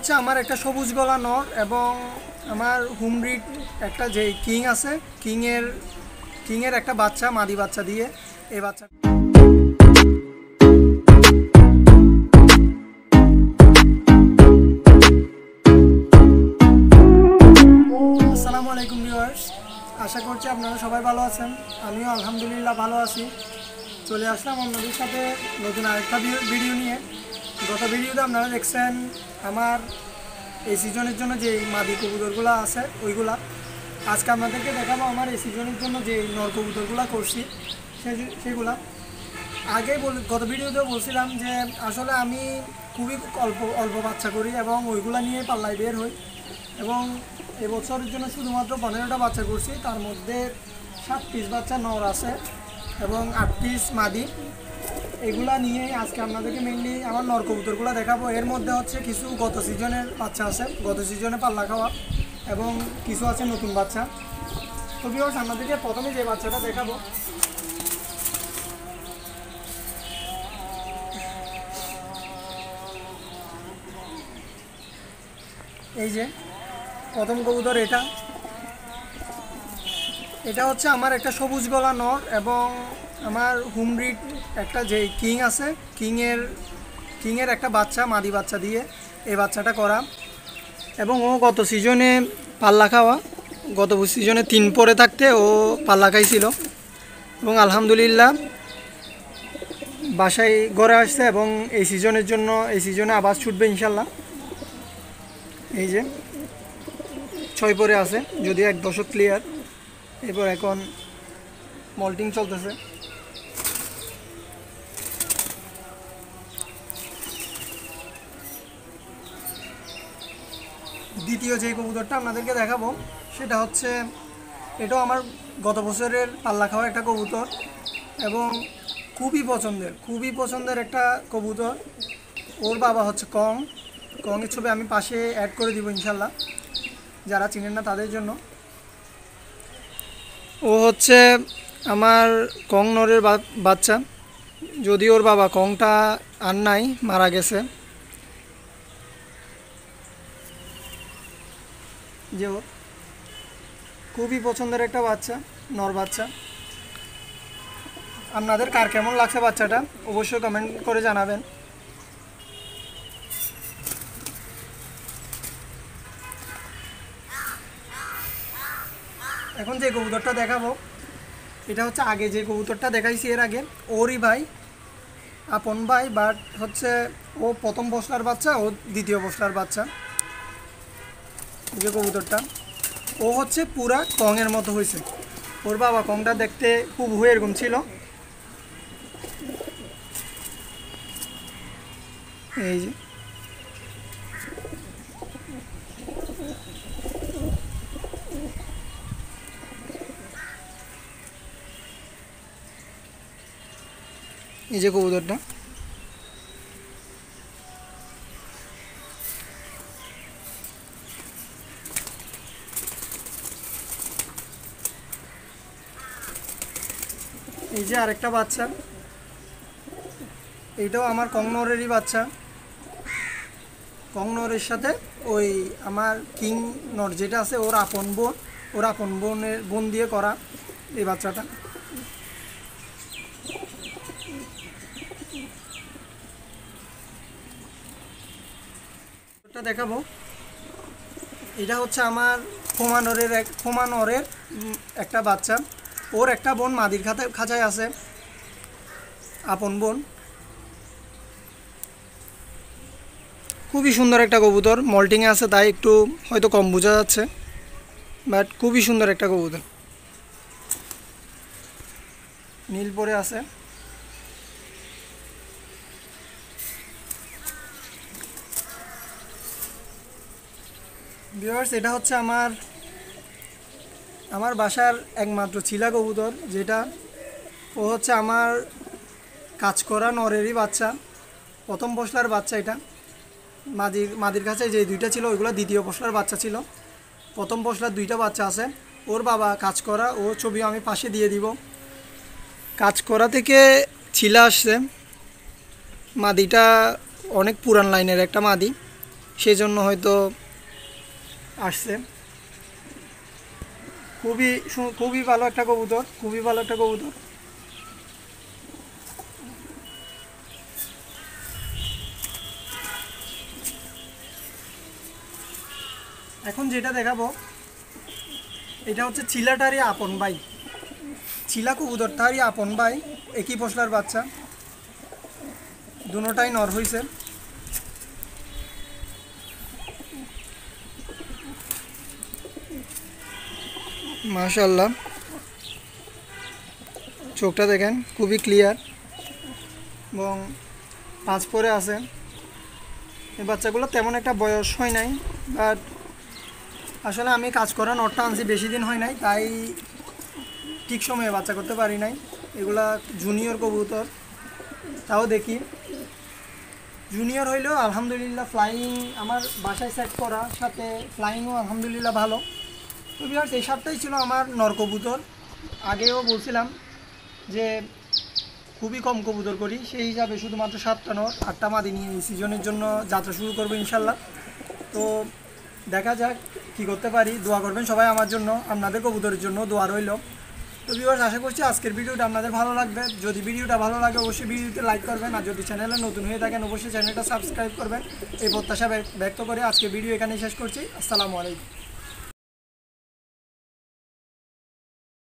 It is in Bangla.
হচ্ছে আমার একটা সবুজ গলা নর এবং আমার হোম ব্রিড একটা যে কিং আছে কিংয়ের একটা বাচ্চা মাদি বাচ্চা দিয়ে এই বাচ্চা। আসসালামু আলাইকুম ভিউয়ার্স, আশা করছি আপনারা সবাই ভালো আছেন। আমিও আলহামদুলিল্লাহ ভালো আছি। চলে আসলাম আপনাদের সাথে নতুন আরেকটা ভিডিও নিয়ে। গত ভিডিওতে আপনারা দেখছেন আমার এই সিজনের জন্য যে মাদি কবুতরগুলো আছে ওইগুলা। আজকে আপনাদেরকে দেখাবো আমার এই সিজনের জন্য যে নর কবুতরগুলো করছি সেগুলা। গত ভিডিওতেও বলছিলাম যে আসলে আমি খুবই অল্প বাচ্চা করি এবং ওইগুলা নিয়ে পাল্লায় বের হই এবং এবছরের জন্য শুধুমাত্র 15টা বাচ্চা করছি। তার মধ্যে 7 পিস বাচ্চা নর আছে এবং 8 পিস মাদি। এগুলা নিয়ে আজকে আপনাদেরকে মেইনলি আমার নর কবুতরগুলো দেখাবো। এর মধ্যে হচ্ছে কিছু গত সিজনের বাচ্চা আছে, গত সিজনে পাল্লা খাওয়া, এবং কিছু আছে নতুন বাচ্চা। তো ভিউয়ার্স, আপনাদেরকে প্রথমে যে বাচ্চাটা দেখাবো এই যে প্রথম কবুতর, এটা হচ্ছে আমার একটা সবুজ গলা নর এবং আমার হোম ব্রিড একটা যে কিং আছে কিংয়ের একটা বাচ্চা মাদি বাচ্চা দিয়ে এই বাচ্চাটা করা। এবং ও গত সিজনে পাল্লা খাওয়া, গত সিজনে 3 পরে থাকতে ও পাল্লা খাইছিল এবং আলহামদুলিল্লাহ বাসায় ঘরে আসছে এবং এই সিজনে আবার ছুটবে ইনশাল্লাহ। এই যে 6 পরে আছে, যদিও 1 দশক ক্লিয়ার। এরপর এখন মল্টিং চলতেছে। দ্বিতীয় যে কবুতরটা আপনাদেরকে দেখাবো সেটা হচ্ছে, এটাও আমার গত বছরের পাল্লা খাওয়া একটা কবুতর এবং খুবই পছন্দের একটা কবুতর। ওর বাবা হচ্ছে কংয়ের ছবি আমি পাশে অ্যাড করে দিব ইনশাল্লাহ, যারা চিনেন না তাদের জন্য। ও হচ্ছে আমার কং নরের বাচ্চা, যদি ওর বাবা কংটা আর নাই, মারা গেছে। যে ওর খুবই পছন্দের একটা বাচ্চা, নর বাচ্চা। আপনাদের কার কেমন লাগছে বাচ্চাটা অবশ্যই কমেন্ট করে জানাবেন। এখন যে কবুতরটা দেখাবো এটা হচ্ছে আগে যে কবুতরটা দেখাইছি এর আগে, ওরই ভাই, আপন ভাই, বাট হচ্ছে ও প্রথম বসলার বাচ্চা, ও দ্বিতীয় বসলার বাচ্চা। যে কবুতরটা ও হচ্ছে পুরা কংয়ের মতো হয়েছে। ওর বাবা কংটা দেখতে খুব এরকম ছিল। এই যে কবুতরটা এই যে আরেকটা বাচ্চা, এইটাও আমার কংনরেরই বাচ্চা। কংনরের সাথে ওই আমার কিং নর যেটা আছে ওর আপন বোন দিয়ে করা এই বাচ্চাটা। দেখাবো, এটা হচ্ছে আমার খোমানরের একটা বাচ্চা। ওর একটা বোন মাদির খাঁচায় আছে, আপন বোন। খুবই সুন্দর একটা কবুতর, মল্টিংয়ে আছে তাই একটু হয়তো কম বোঝা যাচ্ছে, বাট খুবই সুন্দর একটা কবুতর। নীল পরে আছে। ভিউয়ার্স, এটা হচ্ছে আমার বাসার একমাত্র চিলা কবুতর, যেটা ও হচ্ছে আমার কাজ করা নরেরই বাচ্চা, প্রথম পশলার বাচ্চা। এটা মাদির কাছে যে 2টা ছিল ওইগুলো দ্বিতীয় পশলার বাচ্চা ছিল। প্রথম পশলার 2টা বাচ্চা আছে। ওর বাবা কাজ করা, ও ছবিও আমি পাশে দিয়ে দিব। কাজ করা থেকে ছিলা আসছে। মাদিটা অনেক পুরান লাইনের একটা মাদি, সেই জন্য হয়তো আসছে। খুবই ভালো একটা কবুতর, খুবই ভালো একটা কবুতর। এখন যেটা দেখাবো এটা হচ্ছে চিলাটারই আপন ভাই, চিলা কবুতরটারই আপন ভাই, একই পশলার বাচ্চা, দুটোটাই নর হয়েছে। মাশাআল্লাহ, চোখটা দেখেন খুবই ক্লিয়ার এবং পাঁচ পরে আছে। এই বাচ্চাগুলো তেমন একটা বয়স হয় নাই, বাট আসলে আমি কাজ করা নটটা আনছি বেশি দিন হয় নাই, তাই ঠিক সময়ে বাচ্চা করতে পারি নাই। এগুলা জুনিয়র কবুতর, তাও দেখি জুনিয়র হইলেও আলহামদুলিল্লাহ ফ্লাইং আমার বাসায় সেট করা, সাথে ফ্লাইংও আলহামদুলিল্লাহ ভালো। তো ভিউয়ার্স, এই সাতটাই ছিল আমার নর কবুতর। আগেও বলছিলাম যে খুবই কম কবুতর করি, সেই হিসাবে শুধুমাত্র 7টা নর 8টা মাদি নিয়ে এই সিজনের জন্য যাত্রা শুরু করবো ইনশাল্লাহ। তো দেখা যাক কী করতে পারি। দোয়া করবেন সবাই আমার জন্য, আপনাদের কবুতরের জন্য দোয়া রইল। তো ভিউয়ার্স, আশা করছি আজকের ভিডিওটা আপনাদের ভালো লাগবে। যদি ভিডিওটা ভালো লাগে অবশ্যই ভিডিওতে লাইক করবেন, আর যদি চ্যানেলে নতুন হয়ে থাকেন অবশ্যই চ্যানেলটা সাবস্ক্রাইব করবেন। এই প্রত্যাশা ব্যক্ত করে আজকে ভিডিও এখানেই শেষ করছি। আসসালামু আলাইকুম।